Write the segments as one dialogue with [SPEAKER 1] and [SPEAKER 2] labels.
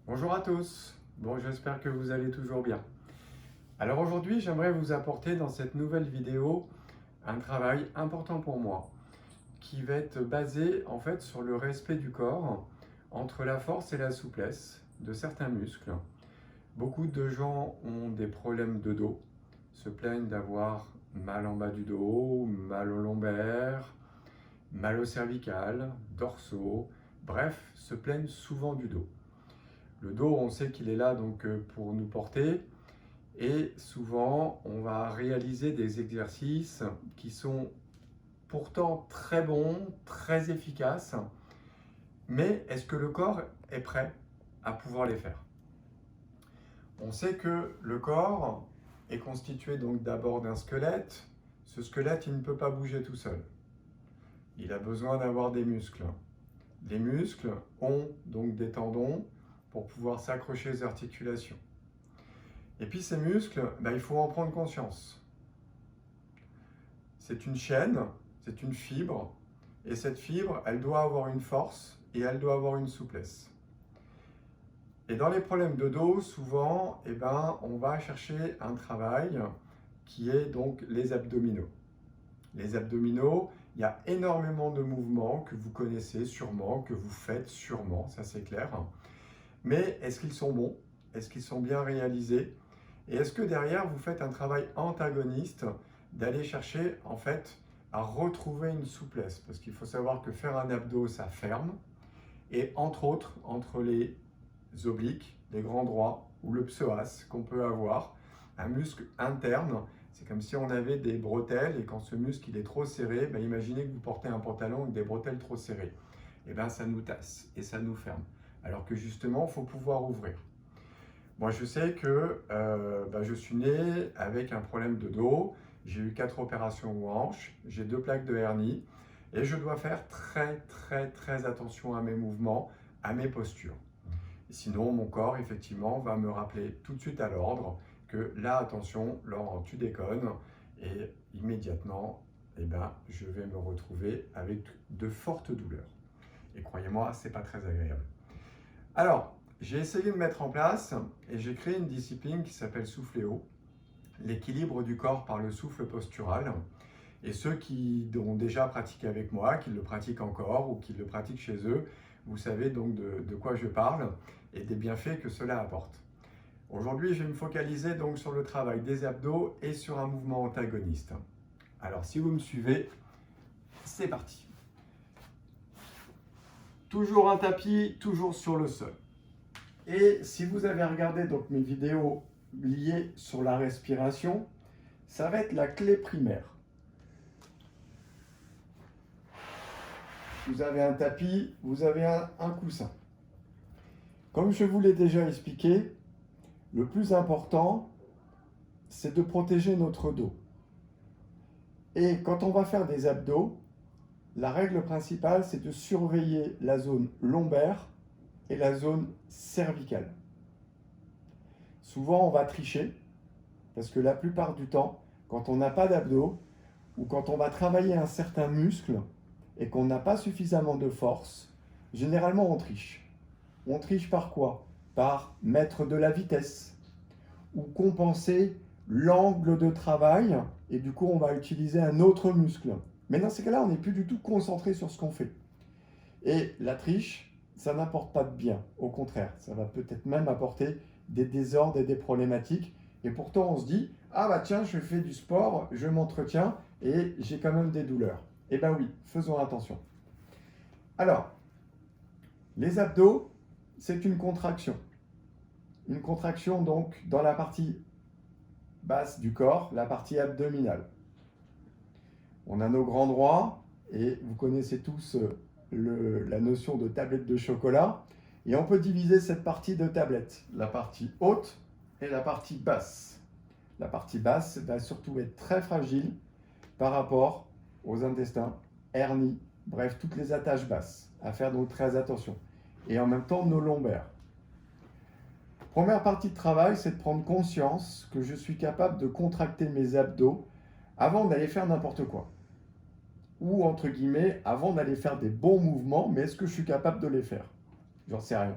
[SPEAKER 1] Bonjour à tous, j'espère que vous allez toujours bien. Alors aujourd'hui j'aimerais vous apporter dans cette nouvelle vidéo un travail important pour moi qui va être basé en fait sur le respect du corps entre la force et la souplesse de certains muscles. Beaucoup de gens ont des problèmes de dos, se plaignent d'avoir mal en bas du dos, mal au lombaire, mal au cervical, dorsaux, bref, se plaignent souvent du dos. Le dos, on sait qu'il est là donc pour nous porter et souvent on va réaliser des exercices qui sont pourtant très bons, très efficaces, mais est-ce que le corps est prêt à pouvoir les faire? On sait que le corps est constitué donc d'abord d'un squelette. Ce squelette, il ne peut pas bouger tout seul. Il a besoin d'avoir des muscles. Les muscles ont donc des tendons pour pouvoir s'accrocher aux articulations. Et puis ces muscles, il faut en prendre conscience. C'est une chaîne, c'est une fibre, et cette fibre, elle doit avoir une force et elle doit avoir une souplesse. Et dans les problèmes de dos, souvent, on va chercher un travail qui est donc les abdominaux. Les abdominaux, il y a énormément de mouvements que vous connaissez sûrement, que vous faites sûrement, ça c'est clair. Mais est-ce qu'ils sont bons? Est-ce qu'ils sont bien réalisés? Et est-ce que derrière, vous faites un travail antagoniste d'aller chercher en fait à retrouver une souplesse? Parce qu'il faut savoir que faire un abdo, ça ferme. Et entre autres, entre les obliques, les grands droits ou le psoas qu'on peut avoir, un muscle interne, c'est comme si on avait des bretelles et quand ce muscle il est trop serré, imaginez que vous portez un pantalon avec des bretelles trop serrées. Et ça nous tasse et ça nous ferme. Alors que justement, il faut pouvoir ouvrir. Moi, je sais que je suis né avec un problème de dos. J'ai eu 4 opérations aux hanches, j'ai 2 plaques de hernie et je dois faire très attention à mes mouvements, à mes postures. Et sinon, mon corps, effectivement, va me rappeler tout de suite à l'ordre que là, attention, Laurent, tu déconnes. Et immédiatement, je vais me retrouver avec de fortes douleurs. Et croyez-moi, c'est pas très agréable. Alors, j'ai essayé de mettre en place et j'ai créé une discipline qui s'appelle Souffléo, l'équilibre du corps par le souffle postural. Et ceux qui ont déjà pratiqué avec moi, qui le pratiquent encore ou qui le pratiquent chez eux, vous savez donc de quoi je parle et des bienfaits que cela apporte. Aujourd'hui, je vais me focaliser donc sur le travail des abdos et sur un mouvement antagoniste. Alors, si vous me suivez, c'est parti. Toujours un tapis, toujours sur le sol. Et si vous avez regardé donc mes vidéos liées sur la respiration, ça va être la clé primaire. Vous avez un tapis, vous avez un coussin. Comme je vous l'ai déjà expliqué, le plus important, c'est de protéger notre dos. Et quand on va faire des abdos, la règle principale, c'est de surveiller la zone lombaire et la zone cervicale. Souvent, on va tricher, parce que la plupart du temps, quand on n'a pas d'abdos, ou quand on va travailler un certain muscle, et qu'on n'a pas suffisamment de force, généralement on triche. On triche par quoi? Par mettre de la vitesse, ou compenser l'angle de travail, et du coup on va utiliser un autre muscle. Mais dans ces cas-là, on n'est plus du tout concentré sur ce qu'on fait. Et la triche, ça n'apporte pas de bien. Au contraire, ça va peut-être même apporter des désordres et des problématiques. Et pourtant, on se dit, ah bah tiens, je fais du sport, je m'entretiens et j'ai quand même des douleurs. Eh bien oui, faisons attention. Alors, les abdos, c'est une contraction. Une contraction donc dans la partie basse du corps, la partie abdominale. On a nos grands droits et vous connaissez tous la notion de tablette de chocolat. Et on peut diviser cette partie de tablette, la partie haute et la partie basse. La partie basse va surtout être très fragile par rapport aux intestins, hernie, bref, toutes les attaches basses. À faire donc très attention. Et en même temps, nos lombaires. Première partie de travail, c'est de prendre conscience que je suis capable de contracter mes abdos avant d'aller faire n'importe quoi. Ou entre guillemets, avant d'aller faire des bons mouvements, mais est-ce que je suis capable de les faire? J'en sais rien.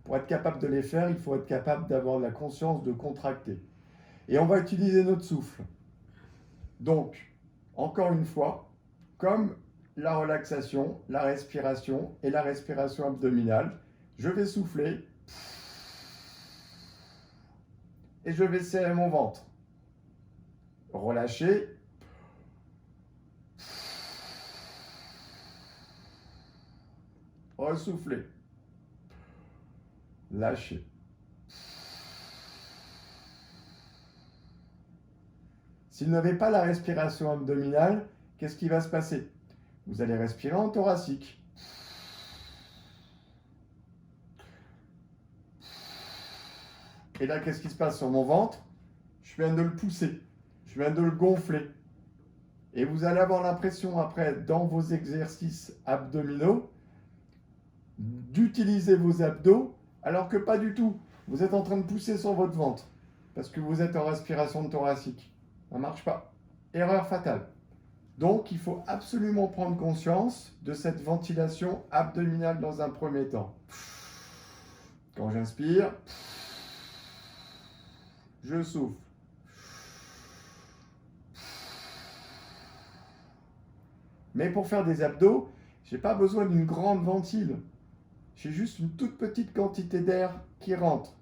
[SPEAKER 1] Pour être capable de les faire, il faut être capable d'avoir la conscience de contracter. Et on va utiliser notre souffle. Donc, encore une fois, comme la relaxation, la respiration et la respiration abdominale, je vais souffler et je vais serrer mon ventre. Relâcher. Ressouffler. Lâcher. Si vous n'avez pas la respiration abdominale, qu'est-ce qui va se passer? Vous allez respirer en thoracique. Et là, qu'est-ce qui se passe sur mon ventre? Je viens de le pousser, je viens de le gonfler. Et vous allez avoir l'impression après, dans vos exercices abdominaux, d'utiliser vos abdos, alors que pas du tout. Vous êtes en train de pousser sur votre ventre, parce que vous êtes en respiration thoracique. Ça ne marche pas. Erreur fatale. Donc, il faut absolument prendre conscience de cette ventilation abdominale dans un premier temps. Quand j'inspire, je souffle. Mais pour faire des abdos, je n'ai pas besoin d'une grande ventile. J'ai juste une toute petite quantité d'air qui rentre.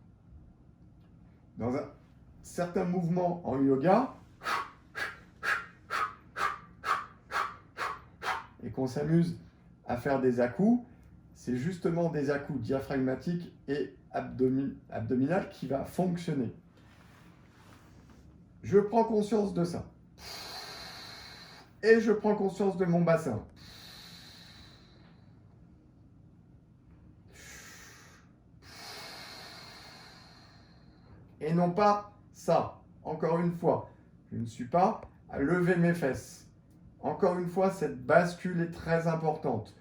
[SPEAKER 1] Dans un certain mouvement en yoga, et qu'on s'amuse à faire des à-coups, c'est justement des à-coups diaphragmatiques et abdominales qui va fonctionner. Je prends conscience de ça. Et je prends conscience de mon bassin. Et non pas ça. Encore une fois, je ne suis pas à lever mes fesses. Encore une fois, cette bascule est très importante.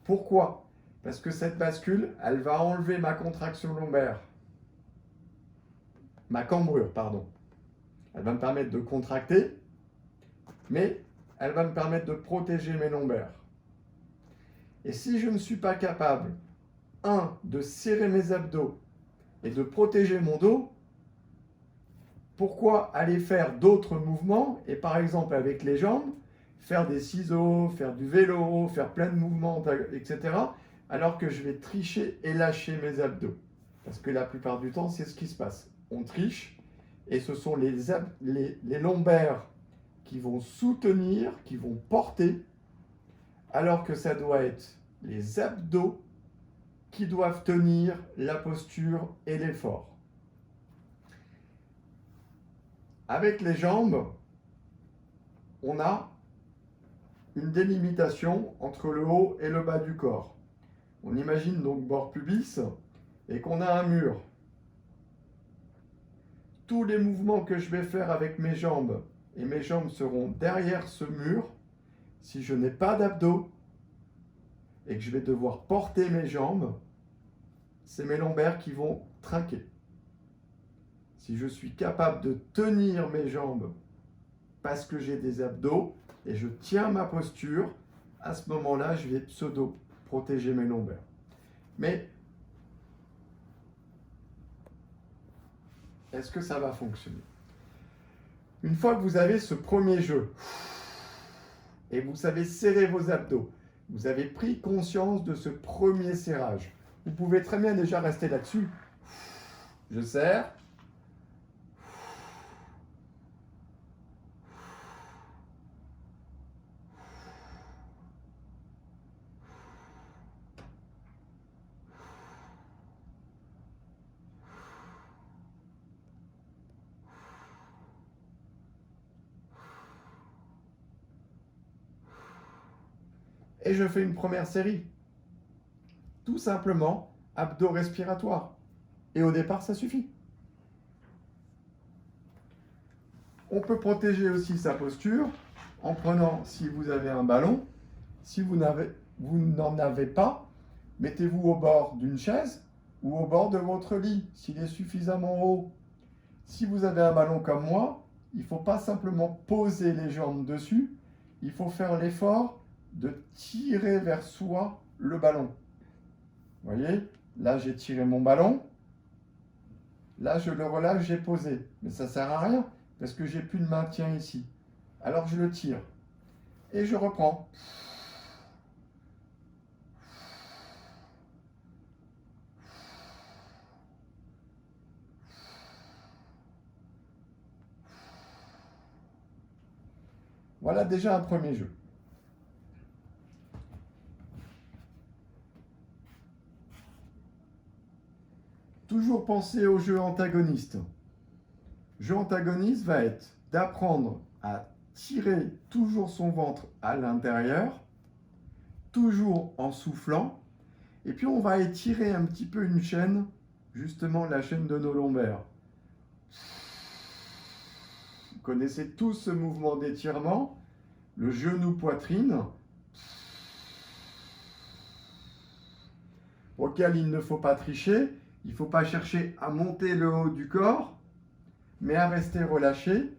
[SPEAKER 1] Pourquoi? Parce que cette bascule, elle va enlever ma contraction lombaire. Ma cambrure, pardon. Elle va me permettre de contracter, mais elle va me permettre de protéger mes lombaires. Et si je ne suis pas capable, de serrer mes abdos et de protéger mon dos, pourquoi aller faire d'autres mouvements, et par exemple avec les jambes, faire des ciseaux, faire du vélo, faire plein de mouvements, etc., alors que je vais tricher et lâcher mes abdos. Parce que la plupart du temps, c'est ce qui se passe. On triche, et ce sont les lombaires qui vont soutenir, qui vont porter, alors que ça doit être les abdos qui doivent tenir la posture et l'effort. Avec les jambes, on a une délimitation entre le haut et le bas du corps. On imagine donc bord pubis et qu'on a un mur. Tous les mouvements que je vais faire avec mes jambes, et mes jambes seront derrière ce mur, si je n'ai pas d'abdos et que je vais devoir porter mes jambes, c'est mes lombaires qui vont trinquer. Si je suis capable de tenir mes jambes parce que j'ai des abdos et je tiens ma posture, à ce moment-là, je vais pseudo-protéger mes lombaires. Mais est-ce que ça va fonctionner? Une fois que vous avez ce premier jeu et vous savez serrer vos abdos, vous avez pris conscience de ce premier serrage, vous pouvez très bien déjà rester là-dessus. Je serre. Et je fais une première série. Tout simplement, abdos respiratoires. Et au départ, ça suffit. On peut protéger aussi sa posture en prenant, si vous avez un ballon, si vous n'en avez pas, mettez-vous au bord d'une chaise ou au bord de votre lit, s'il est suffisamment haut. Si vous avez un ballon comme moi, il ne faut pas simplement poser les jambes dessus, il faut faire l'effort de tirer vers soi le ballon. Vous voyez? Là, j'ai tiré mon ballon. Là, je le relâche, j'ai posé. Mais ça ne sert à rien parce que j'ai plus de maintien ici. Alors, je le tire. Et je reprends. Voilà déjà un premier jeu. Toujours penser au jeu antagoniste. Jeu antagoniste va être d'apprendre à tirer toujours son ventre à l'intérieur, toujours en soufflant, et puis on va étirer un petit peu une chaîne, justement la chaîne de nos lombaires. Vous connaissez tous ce mouvement d'étirement, le genou-poitrine, auquel il ne faut pas tricher, il ne faut pas chercher à monter le haut du corps, mais à rester relâché.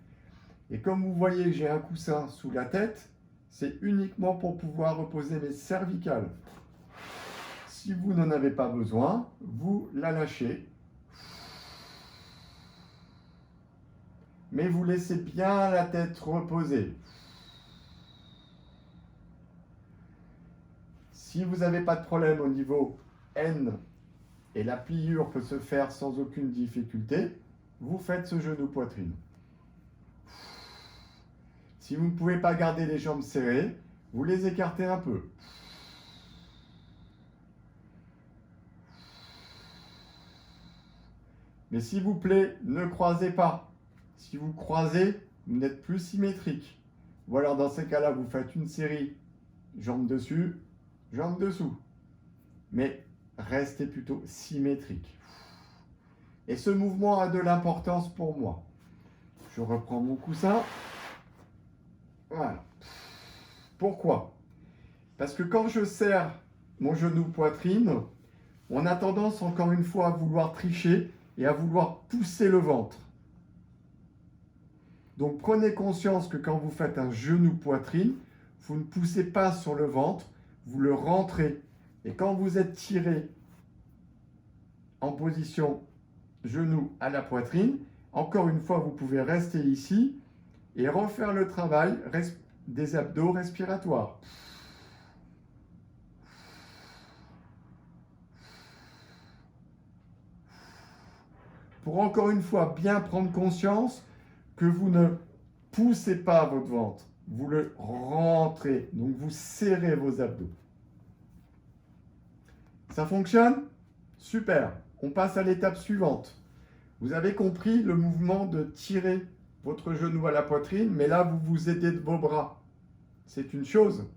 [SPEAKER 1] Et comme vous voyez que j'ai un coussin sous la tête, c'est uniquement pour pouvoir reposer mes cervicales. Si vous n'en avez pas besoin, vous la lâchez. Mais vous laissez bien la tête reposer. Si vous n'avez pas de problème au niveau N et la pliure peut se faire sans aucune difficulté, vous faites ce genou-poitrine. Si vous ne pouvez pas garder les jambes serrées, vous les écartez un peu. Mais s'il vous plaît, ne croisez pas. Si vous croisez, vous n'êtes plus symétrique. Ou alors dans ces cas-là, vous faites une série jambes dessus, jambes dessous. Mais restez plutôt symétrique. Et ce mouvement a de l'importance pour moi. Je reprends mon coussin. Voilà. Pourquoi? Parce que quand je serre mon genou poitrine, on a tendance encore une fois à vouloir tricher et à vouloir pousser le ventre. Donc prenez conscience que quand vous faites un genou poitrine, vous ne poussez pas sur le ventre, vous le rentrez. Et quand vous êtes tiré en position genou à la poitrine, encore une fois, vous pouvez rester ici et refaire le travail des abdos respiratoires. Pour encore une fois bien prendre conscience que vous ne poussez pas votre ventre, vous le rentrez, donc vous serrez vos abdos. Ça fonctionne? Super. On passe à l'étape suivante. Vous avez compris le mouvement de tirer votre genou à la poitrine, mais là, vous vous aidez de vos bras. C'est une chose.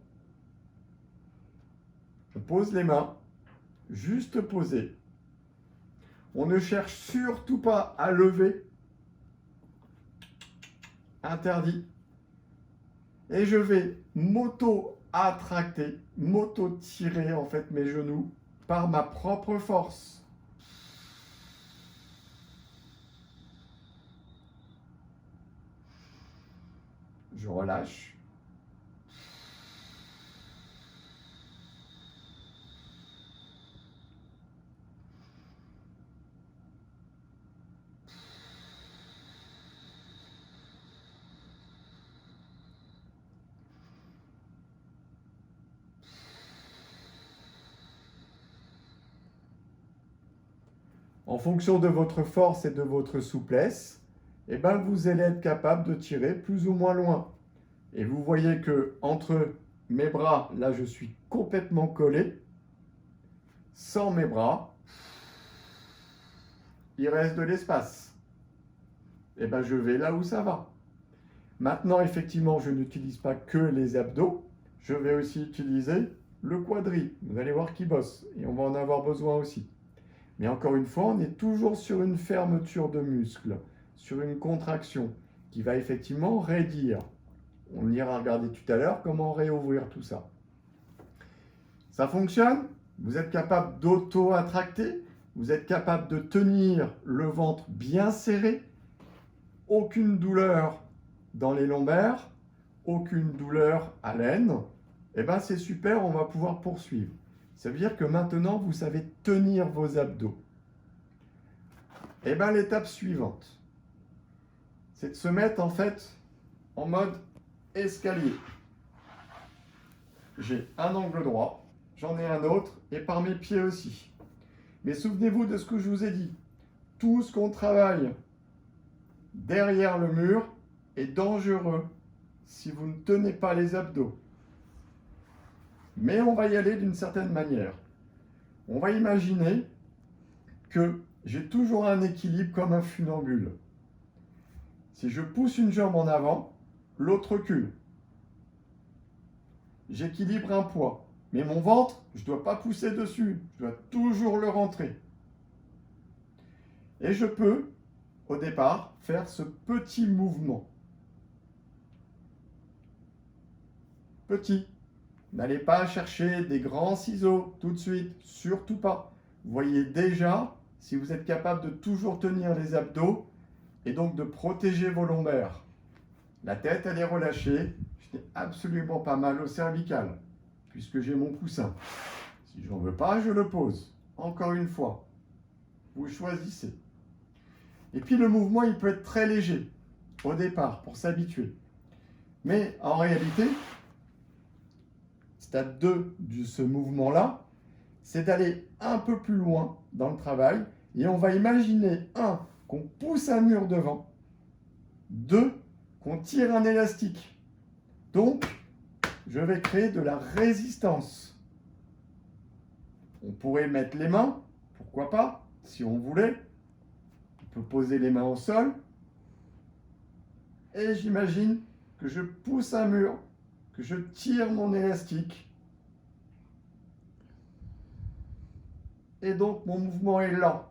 [SPEAKER 1] On pose les mains, juste poser. On ne cherche surtout pas à lever. Interdit. Et je vais m'auto-attracter, m'auto-tirer en fait mes genoux par ma propre force. Je relâche. En fonction de votre force et de votre souplesse, eh ben, vous allez être capable de tirer plus ou moins loin. Et vous voyez que entre mes bras, là je suis complètement collé. Sans mes bras, il reste de l'espace. Et ben, je vais là où ça va. Maintenant, effectivement, je n'utilise pas que les abdos. Je vais aussi utiliser le quadri. Vous allez voir qu'il bosse. Et on va en avoir besoin aussi. Mais encore une fois, on est toujours sur une fermeture de muscle, sur une contraction qui va effectivement raidir. On ira regarder tout à l'heure comment réouvrir tout ça. Ça fonctionne? Vous êtes capable d'auto-attracter? Vous êtes capable de tenir le ventre bien serré? Aucune douleur dans les lombaires? Aucune douleur à l'aine? Eh bien, c'est super, on va pouvoir poursuivre. Ça veut dire que maintenant, vous savez tenir vos abdos. Et bien, l'étape suivante, c'est de se mettre en fait en mode escalier. J'ai un angle droit, j'en ai un autre, et par mes pieds aussi. Mais souvenez-vous de ce que je vous ai dit. Tout ce qu'on travaille derrière le mur est dangereux si vous ne tenez pas les abdos. Mais on va y aller d'une certaine manière. On va imaginer que j'ai toujours un équilibre comme un funambule. Si je pousse une jambe en avant, l'autre recule. J'équilibre un poids. Mais mon ventre, je ne dois pas pousser dessus. Je dois toujours le rentrer. Et je peux, au départ, faire ce petit mouvement. Petit. N'allez pas chercher des grands ciseaux tout de suite. Surtout pas. Vous voyez déjà si vous êtes capable de toujours tenir les abdos et donc de protéger vos lombaires. La tête, elle est relâchée. Je n'ai absolument pas mal au cervical, puisque j'ai mon coussin. Si je n'en veux pas, je le pose. Encore une fois, vous choisissez. Et puis le mouvement, il peut être très léger au départ, pour s'habituer. Mais en réalité, stade 2 de ce mouvement-là, c'est d'aller un peu plus loin dans le travail. Et on va imaginer, 1, qu'on pousse un mur devant. 2, qu'on tire un élastique. Donc, je vais créer de la résistance. On pourrait mettre les mains, pourquoi pas, si on voulait. On peut poser les mains au sol. Et j'imagine que je pousse un mur, que je tire mon élastique. Et donc, mon mouvement est lent.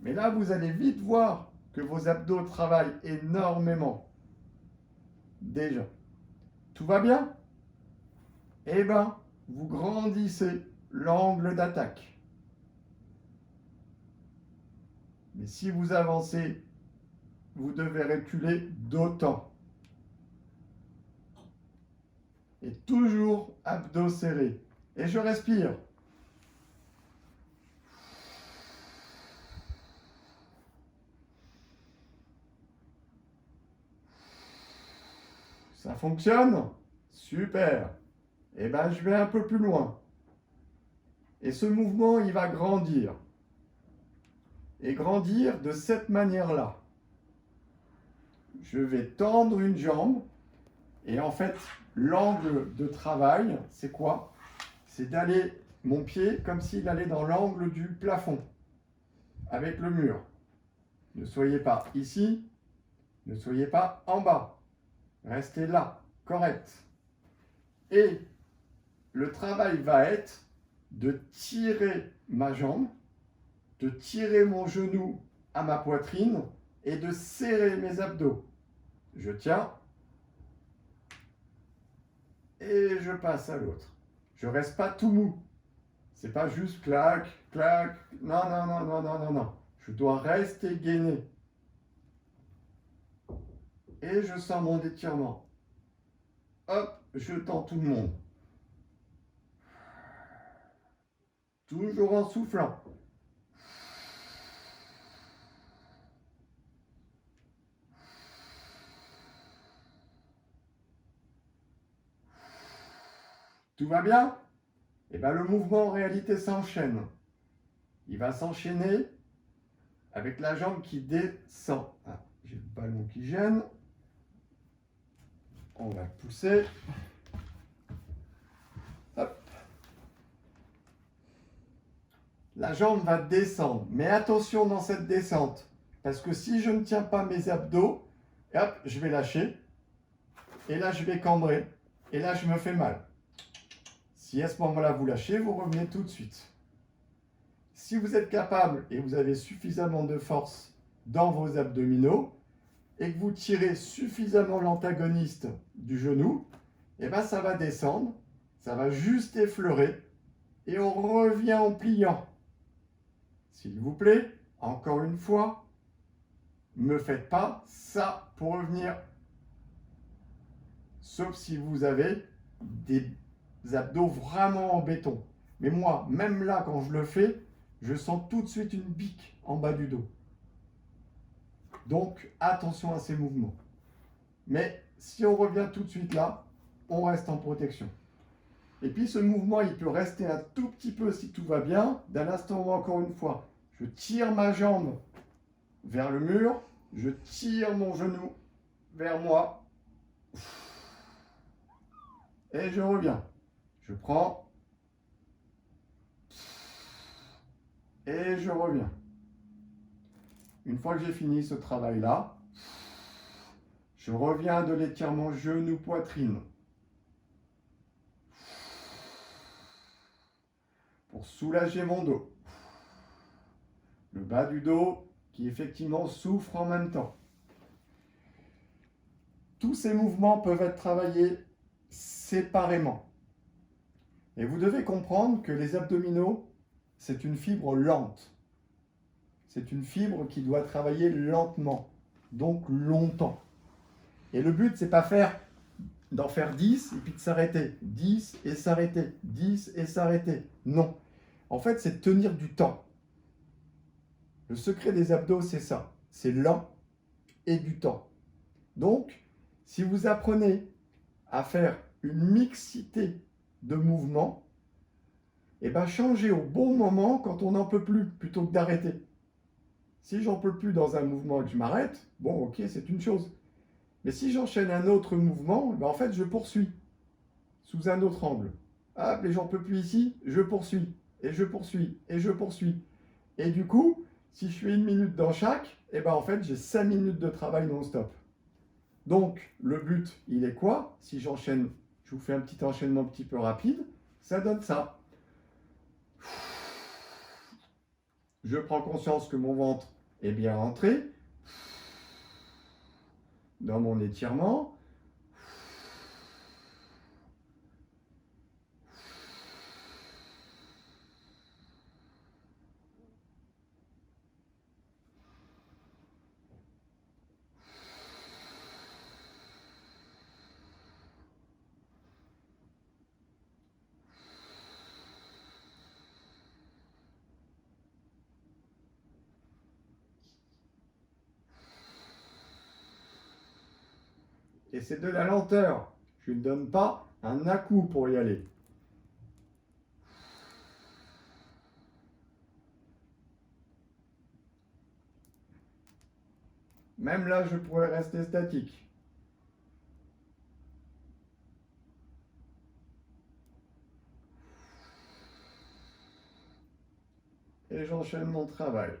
[SPEAKER 1] Mais là, vous allez vite voir que vos abdos travaillent énormément. Déjà. Tout va bien? Eh bien, vous grandissez l'angle d'attaque. Mais si vous avancez, vous devez reculer d'autant. Et toujours abdos serrés. Et je respire. Ça fonctionne? Super. Eh bien, je vais un peu plus loin. Et ce mouvement, il va grandir. Et grandir de cette manière-là. Je vais tendre une jambe. Et en fait, l'angle de travail, c'est quoi? C'est d'aller mon pied comme s'il allait dans l'angle du plafond, avec le mur. Ne soyez pas ici, ne soyez pas en bas. Restez là, correct. Et le travail va être de tirer ma jambe, de tirer mon genou à ma poitrine et de serrer mes abdos. Je tiens et je passe à l'autre. Je ne reste pas tout mou. C'est pas juste clac, clac. Non, non, non, non, non, non, non. Je dois rester gainé. Et je sens mon étirement. Hop, je tends tout le monde. Toujours en soufflant. Tout va bien? Eh bien, le mouvement en réalité s'enchaîne. Il va s'enchaîner avec la jambe qui descend. Ah, j'ai le ballon qui gêne. On va pousser. Hop. La jambe va descendre. Mais attention dans cette descente. Parce que si je ne tiens pas mes abdos, hop, je vais lâcher. Et là, je vais cambrer. Et là, je me fais mal. Si à ce moment-là, vous lâchez, vous revenez tout de suite. Si vous êtes capable et vous avez suffisamment de force dans vos abdominaux et que vous tirez suffisamment l'antagoniste du genou, eh bien ça va descendre, ça va juste effleurer et on revient en pliant. S'il vous plaît, encore une fois, ne faites pas ça pour revenir. Sauf si vous avez des abdos vraiment en béton. Mais moi, même là, quand je le fais, je sens tout de suite une pique en bas du dos. Donc, attention à ces mouvements. Mais si on revient tout de suite là, on reste en protection. Et puis ce mouvement, il peut rester un tout petit peu si tout va bien. D'un instant où, encore une fois, je tire ma jambe vers le mur, je tire mon genou vers moi, et je reviens. Je prends, et je reviens. Une fois que j'ai fini ce travail-là, je reviens de l'étirement genou-poitrine. Pour soulager mon dos. Le bas du dos qui effectivement souffre en même temps. Tous ces mouvements peuvent être travaillés séparément. Et vous devez comprendre que les abdominaux, c'est une fibre lente. C'est une fibre qui doit travailler lentement, donc longtemps. Et le but, c'est pas d'en faire 10 et puis de s'arrêter. 10 et s'arrêter. 10 et s'arrêter. Non. En fait, c'est de tenir du temps. Le secret des abdos, c'est ça. C'est lent et du temps. Donc, si vous apprenez à faire une mixité de mouvements, et bien changez au bon moment quand on n'en peut plus, plutôt que d'arrêter. Si j'en peux plus dans un mouvement et que je m'arrête, bon, ok, c'est une chose. Mais si j'enchaîne un autre mouvement, ben en fait, je poursuis sous un autre angle. Ah, mais j'en peux plus ici, je poursuis, et je poursuis, et je poursuis. Et du coup, si je fais 1 minute dans chaque, et ben en fait, j'ai 5 minutes de travail non-stop. Donc, le but, il est quoi? Si j'enchaîne, je vous fais un petit enchaînement un petit peu rapide, ça donne ça. Je prends conscience que mon ventre est bien rentré dans mon étirement. Et c'est de la lenteur. Je ne donne pas un à-coup pour y aller. Même là, je pourrais rester statique. Et j'enchaîne mon travail.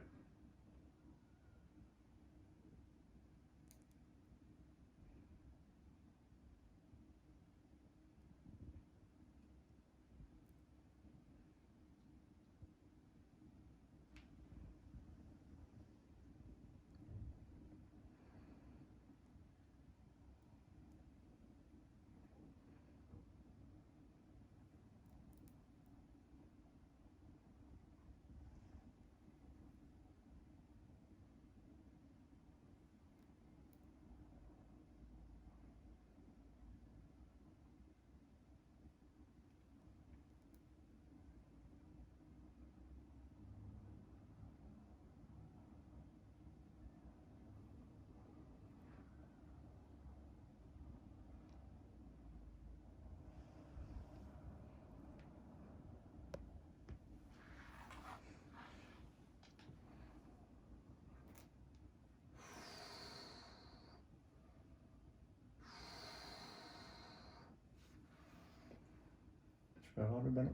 [SPEAKER 1] Je peux avoir le ballon.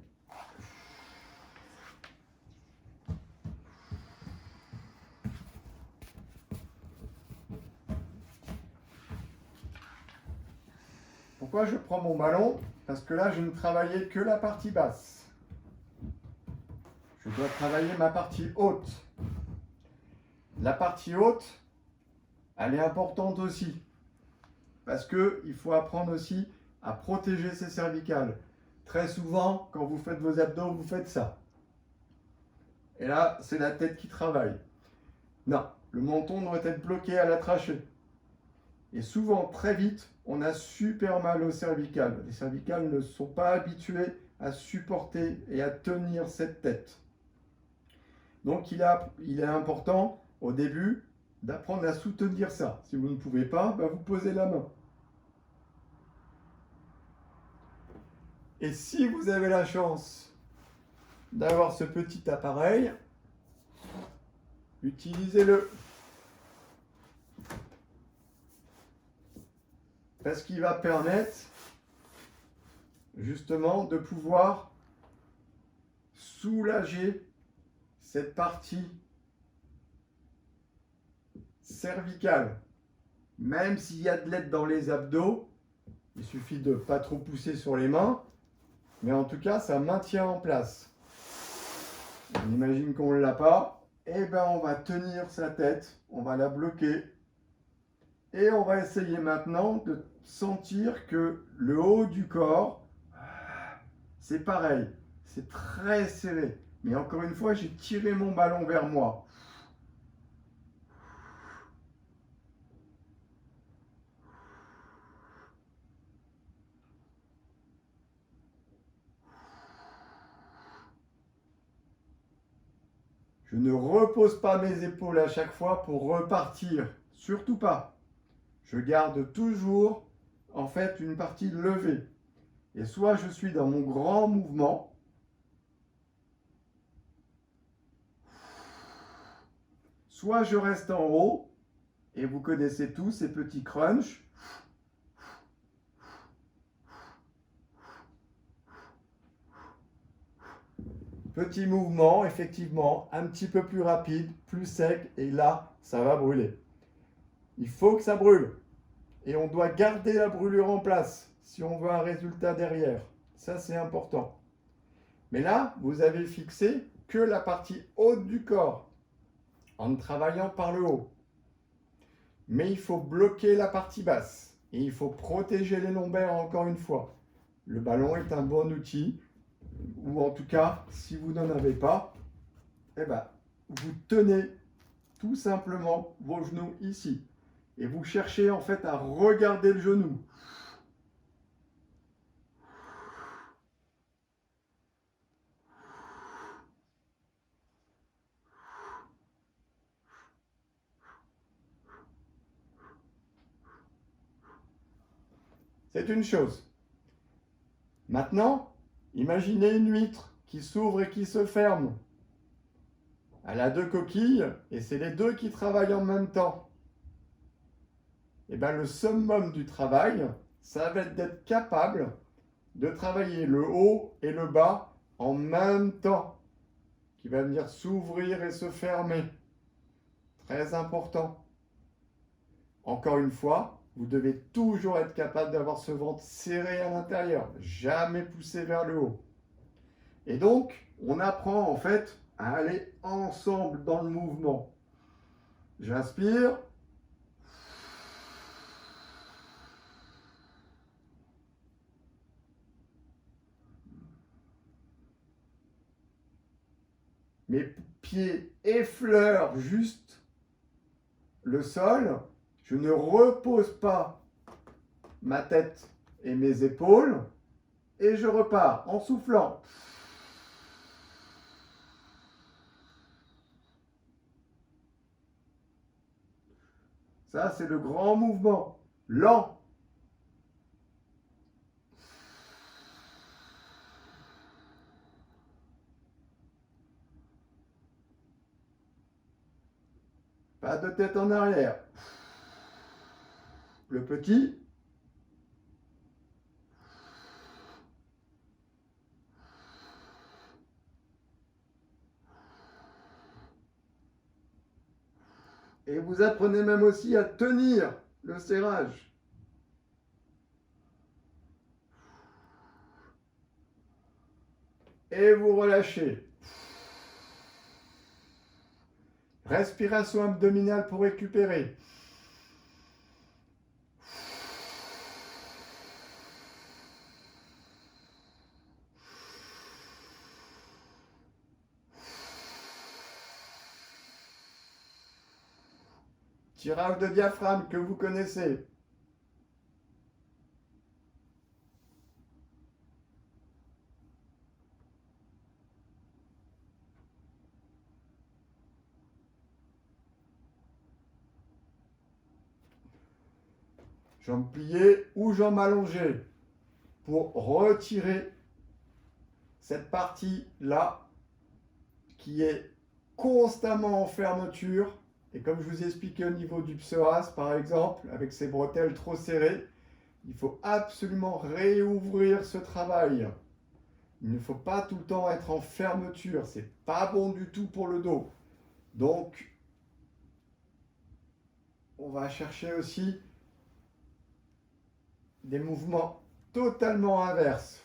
[SPEAKER 1] Pourquoi je prends mon ballon? Parce que là, je ne travaillais que la partie basse. Je dois travailler ma partie haute. La partie haute, elle est importante aussi. Parce qu'il faut apprendre aussi à protéger ses cervicales. Très souvent, quand vous faites vos abdos, vous faites ça. Et là, c'est la tête qui travaille. Non, le menton doit être bloqué à la trachée. Et souvent, très vite, on a super mal aux cervicales. Les cervicales ne sont pas habituées à supporter et à tenir cette tête. Donc il est important au début d'apprendre à soutenir ça. Si vous ne pouvez pas, vous posez la main. Et si vous avez la chance d'avoir ce petit appareil, utilisez-le. Parce qu'il va permettre justement de pouvoir soulager cette partie cervicale. Même s'il y a de l'aide dans les abdos, il suffit de ne pas trop pousser sur les mains, mais en tout cas, ça maintient en place. On imagine qu'on ne l'a pas, et on va tenir sa tête, on va la bloquer, et on va essayer maintenant de sentir que le haut du corps, c'est pareil, c'est très serré. Mais encore une fois, j'ai tiré mon ballon vers moi. Je ne repose pas mes épaules à chaque fois pour repartir. Surtout pas. Je garde toujours, en fait, une partie levée. Et soit je suis dans mon grand mouvement, soit je reste en haut, et vous connaissez tous ces petits crunchs. Petit mouvement, effectivement, un petit peu plus rapide, plus sec, et là, ça va brûler. Il faut que ça brûle. Et on doit garder la brûlure en place si on veut un résultat derrière. Ça, c'est important. Mais là, vous avez fixé que la partie haute du corps en travaillant par le haut. Mais il faut bloquer la partie basse et il faut protéger les lombaires encore une fois. Le ballon est un bon outil, ou en tout cas, si vous n'en avez pas, vous tenez tout simplement vos genoux ici. Et vous cherchez en fait à regarder le genou. C'est une chose. Maintenant, imaginez une huître qui s'ouvre et qui se ferme. Elle a deux coquilles et c'est les deux qui travaillent en même temps. Et le summum du travail, ça va être d'être capable de travailler le haut et le bas en même temps, qui va venir s'ouvrir et se fermer. Très important. Encore une fois, vous devez toujours être capable d'avoir ce ventre serré à l'intérieur, jamais poussé vers le haut. Et donc, on apprend en fait à aller ensemble dans le mouvement. J'inspire. Mes pieds effleurent juste le sol. Je ne repose pas ma tête et mes épaules. Et je repars en soufflant. Ça, c'est le grand mouvement. Lent. Pas de tête en arrière. Le petit. Et vous apprenez même aussi à tenir le serrage. Et vous relâchez. Respiration abdominale pour récupérer. Tirage de diaphragme que vous connaissez. Jambes pliées ou jambes allongées pour retirer cette partie-là qui est constamment en fermeture. Et comme je vous ai expliqué au niveau du psoas, par exemple, avec ces bretelles trop serrées, il faut absolument réouvrir ce travail. Il ne faut pas tout le temps être en fermeture. Ce n'est pas bon du tout pour le dos. Donc, on va chercher aussi des mouvements totalement inverses.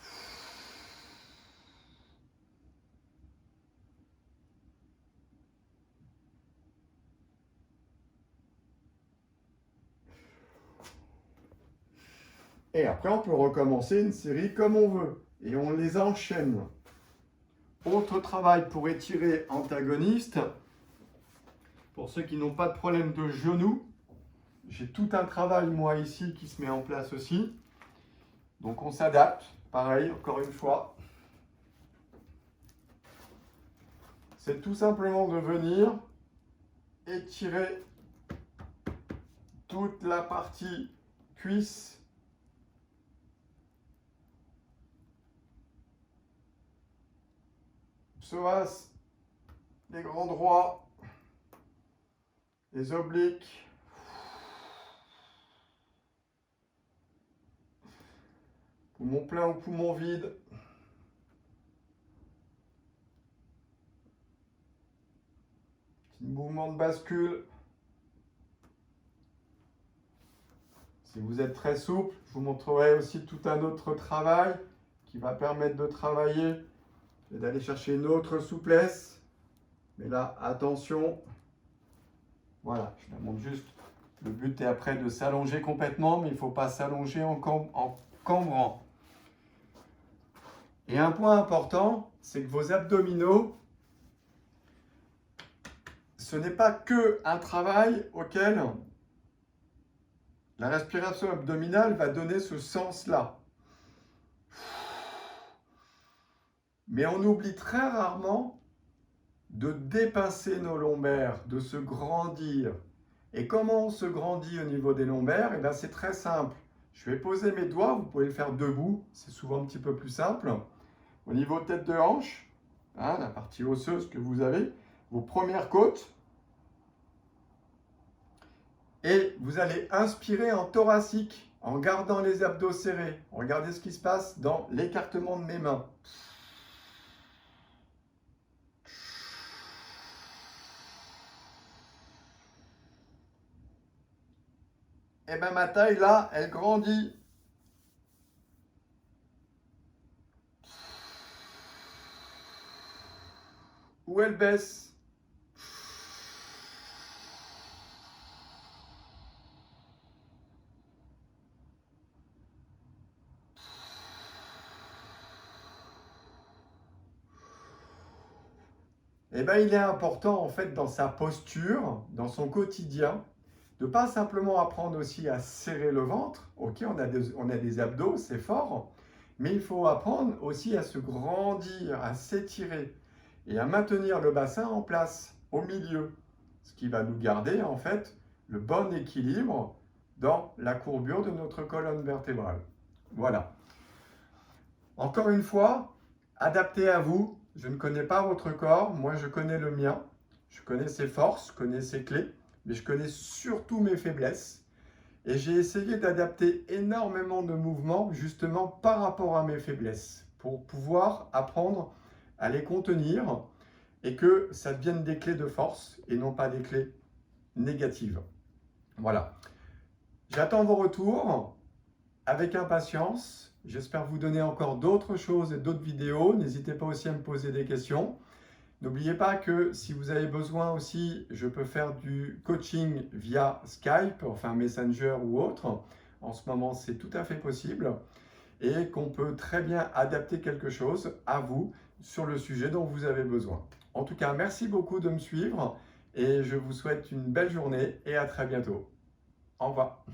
[SPEAKER 1] Et après, on peut recommencer une série comme on veut. Et on les enchaîne. Autre travail pour étirer antagoniste. Pour ceux qui n'ont pas de problème de genou, j'ai tout un travail, moi, ici, qui se met en place aussi. Donc, on s'adapte. Pareil, encore une fois. C'est tout simplement de venir étirer toute la partie cuisse. Psoas, les grands droits, les obliques. Poumon plein ou poumon vide. Petit mouvement de bascule. Si vous êtes très souple, je vous montrerai aussi tout un autre travail qui va permettre de travailler et d'aller chercher une autre souplesse. Mais là, attention. Voilà, je la montre juste. Le but est après de s'allonger complètement, mais il ne faut pas s'allonger en cambrant. Et un point important, c'est que vos abdominaux, ce n'est pas que un travail auquel la respiration abdominale va donner ce sens-là. Mais on oublie très rarement de dépasser nos lombaires, de se grandir. Et comment on se grandit au niveau des lombaires? Eh bien, c'est très simple. Je vais poser mes doigts, vous pouvez le faire debout, c'est souvent un petit peu plus simple. Au niveau tête de hanche, hein, la partie osseuse que vous avez, vos premières côtes. Et vous allez inspirer en thoracique, en gardant les abdos serrés. Regardez ce qui se passe dans l'écartement de mes mains. Et bien ma taille là, elle grandit. Ou elle baisse. Eh bien, il est important, en fait, dans sa posture, dans son quotidien, de ne pas simplement apprendre aussi à serrer le ventre. Ok, on a des abdos, c'est fort, mais il faut apprendre aussi à se grandir, à s'étirer et à maintenir le bassin en place, au milieu, ce qui va nous garder, en fait, le bon équilibre dans la courbure de notre colonne vertébrale. Voilà. Encore une fois, adapté à vous. Je ne connais pas votre corps, moi je connais le mien. Je connais ses forces, je connais ses clés, mais je connais surtout mes faiblesses. Et j'ai essayé d'adapter énormément de mouvements justement par rapport à mes faiblesses, pour pouvoir apprendre à les contenir et que ça devienne des clés de force et non pas des clés négatives. Voilà. J'attends vos retours avec impatience. J'espère vous donner encore d'autres choses et d'autres vidéos. N'hésitez pas aussi à me poser des questions. N'oubliez pas que si vous avez besoin aussi, je peux faire du coaching via Skype, enfin Messenger ou autre. En ce moment, c'est tout à fait possible. Et qu'on peut très bien adapter quelque chose à vous sur le sujet dont vous avez besoin. En tout cas, merci beaucoup de me suivre et je vous souhaite une belle journée et à très bientôt. Au revoir.